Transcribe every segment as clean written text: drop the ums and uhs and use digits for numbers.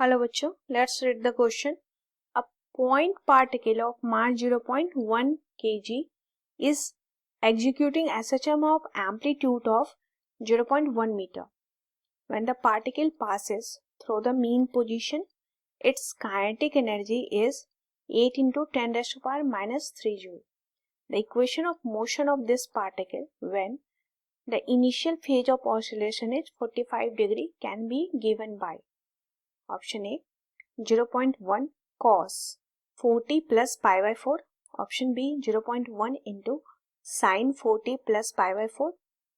Hello बच्चों, let's read the question. A point particle of mass 0.1 kg is executing SHM of amplitude of 0.1 meter. When the particle passes through the mean position, its kinetic energy is 8 into 10 raised to power minus 3 joule. The equation of motion of this particle when the initial phase of oscillation is 45 degree can be given by option A 0.1 cos 40 plus pi by 4. Option B 0.1 into sin 40 plus pi by 4.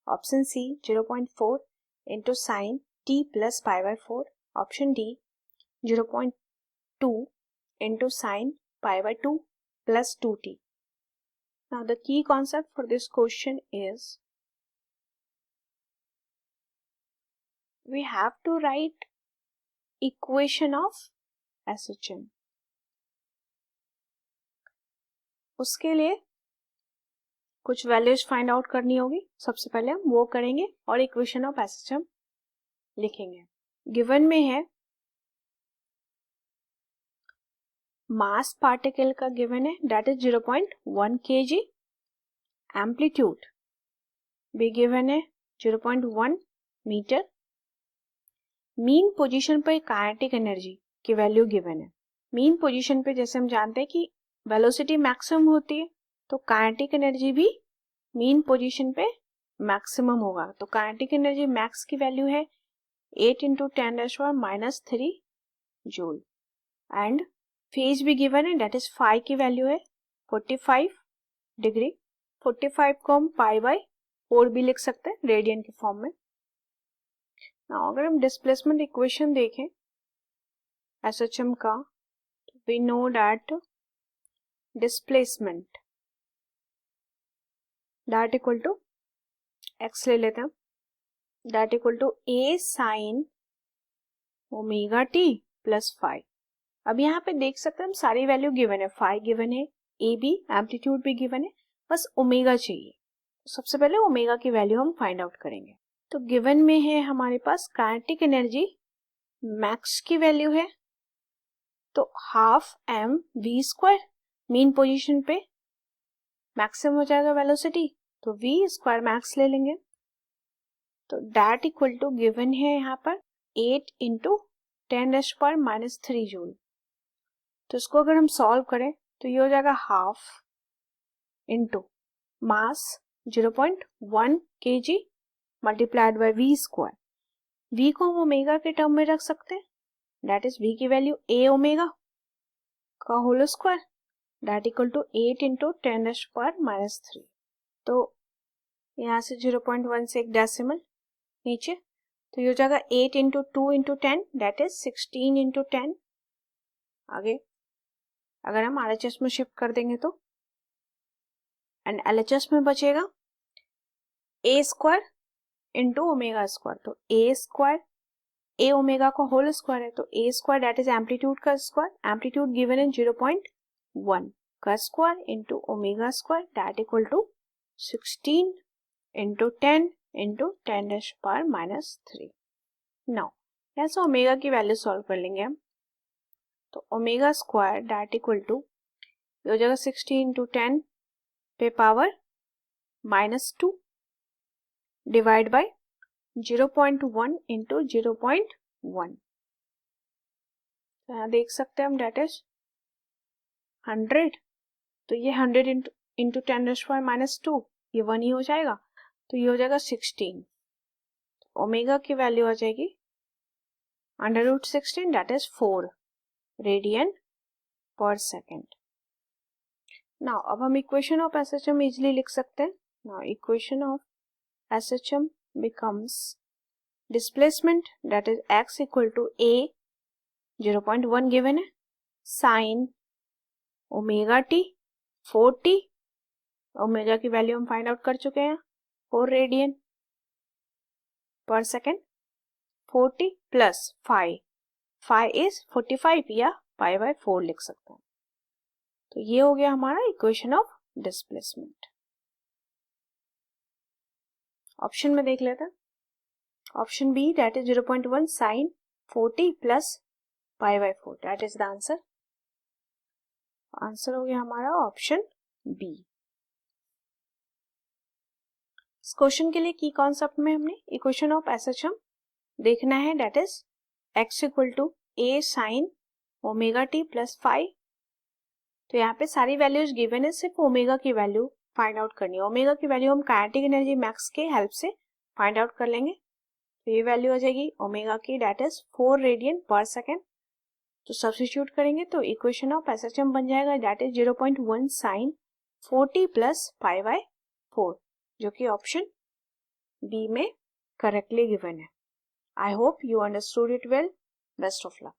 Option C 0.4 into sin t plus pi by 4. Option D 0.2 into sin pi by 2 plus 2t. Now the key concept for this question is we have to write equation of SHM. उसके लिए कुछ values find out करनी होगी. सबसे पहले हम वो करेंगे और इक्वेशन ऑफ एसएचएम लिखेंगे. गिवन में है मास पार्टिकल का गिवन है दैट इज 0.1 kg. एम्पलीट्यूड भी गिवन है 0.1 मीटर. मीन पोजीशन पर काइनेटिक एनर्जी की वैल्यू गिवन है. मीन पोजीशन पे जैसे हम जानते हैं कि वेलोसिटी मैक्सिमम होती है तो काइनेटिक एनर्जी भी मीन पोजीशन पे मैक्सिमम होगा. तो काइनेटिक एनर्जी मैक्स की वैल्यू है 8 into 10 raised to power minus 3 joule. And phase भी गिवन है दैट इज फाई की वैल्यू है 45 डिग्री. 45 को हम पाई बाई 4 भी लिख सकते हैं रेडियन के फॉर्म में. नाउ अगर हम डिस्प्लेसमेंट इक्वेशन देखें एसएचएम का तो we know that displacement that equal to x ले लेते हैं. That equal to a sine omega t plus phi. अब यहाँ पे देख सकते हैं हम सारी वैल्यू गिवन है. फाई गिवन है, ए भी, एम्पलीट्यूड भी गिवन है, बस ओमेगा चाहिए. सबसे पहले ओमेगा की वैल्यू हम फाइंड आउट करेंगे. तो गिवन में है हमारे पास काइनेटिक एनर्जी मैक्स की वैल्यू है तो half m v square. Mean position पे मैक्सिमम हो जाएगा वेलोसिटी तो वी स्क्वायर मैक्स ले लेंगे. तो दैट इक्वल टू गिवन है यहाँ पर 8 into 10 raise to power minus 3 joule. तो इसको अगर हम सॉल्व करें तो ये हो जाएगा half into mass 0.1 kg multiplied by v square. V को हम ओमेगा के टर्म में रख सकते हैं दैट इज वी की वैल्यू ए ओमेगा का whole square that equal to 8 into 10 raise to power minus 3. तो यहाँ से 0.1 से एक डेसिमल नीचे तो ये हो जाएगा 8 into 2 into 10 that is 16 into 10. आगे अगर हम RHS में शिफ्ट कर देंगे तो एंड LHS में बचेगा a square into omega square. तो ए स्क्वायर ए ओमेगा का होल स्क्वायर है तो a square that is amplitude का स्क्वायर. एम्पलीट्यूड गिवन इन 0.1 का square into omega square that equal to 16 into 10 into 10 raise to power minus 3. Now यहाँ से omega की value solve कर लेंगे हम. तो omega square that equal to हो जाएगा 16 इंटू 10 पे power minus 2 divide by 0.1 into 0.1. यहाँ देख सकते हैं हम दैट इज 100. तो ये 100 into 10 raise to power minus 2 ये 1 ही हो जाएगा तो ये हो जाएगा 16. ओमेगा की वैल्यू आ जाएगी √16 that is 4 radian per second. Now अब हम इक्वेशन ऑफ एसएचएम इजिली लिख सकते हैं. Now equation of SHM becomes displacement that is x equal to a 0.1 given है sin omega t 4t. Omega की वैल्यू हम फाइंड आउट कर चुके हैं 4 radian per second. 40 plus phi is 45 या पाई बाय 4 लिख सकते हैं. तो ये हो गया हमारा इक्वेशन ऑफ डिस्प्लेसमेंट. ऑप्शन में देख लेते हैं. Option b that is 0.1 sine 40 plus pi by 4, that is the answer. Answer हो गया हमारा ऑप्शन बी। इस क्वेश्चन के लिए की कॉन्सेप्ट में हमने इक्वेशन ऑफ एसएचएम देखना है, that is x equal to a sine omega t plus 5। तो यहाँ पे सारी वैल्यूज गिवन है, सिर्फ ओमेगा की वैल्यू फाइंड आउट करनी है। ओमेगा की वैल्यू हम काइनेटिक एनर्जी मैक्स के हेल्प से फाइंड आउट कर लेंगे। तो ये वैल्यू आ जाएगी ओमेगा की, that is 4 radian per second. तो सब्स्टिट्यूट करेंगे तो इक्वेशन ऑफ एसएचएम बन जाएगा, that is 0.1 sine 40 plus pi by 4, जो कि ऑप्शन बी में करेक्टली गिवन है। I hope you understood it well. Best of luck.